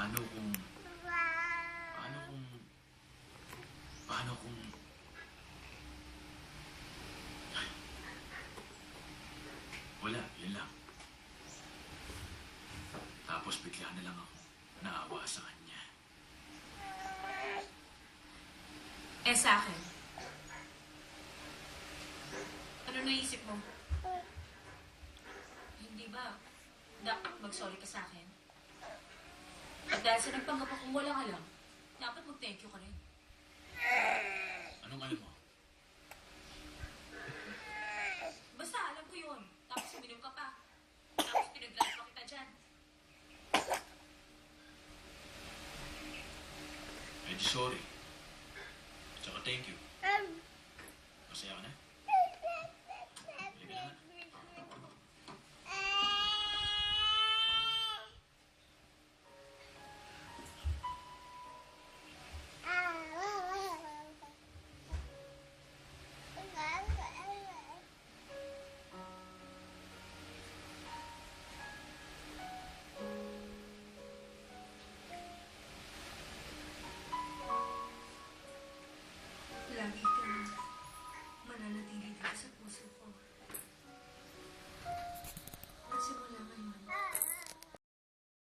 Paano kung... Paano kung... Paano kung... Wala, yun lang. Tapos bigla na lang ako naawa sa kanya. Sa akin. Ano naisip mo? Hindi ba dapat mag-sorry ka sa akin? At dahil sa nagpanggap akong wala ka lang, dapat mag-thank you ka rin. Anong alam mo? Basta, alam ko yun. Tapos uminom ka pa. Tapos pinag-drive pa kita dyan. Eh di sorry. Tsaka thank you. Masaya ka na?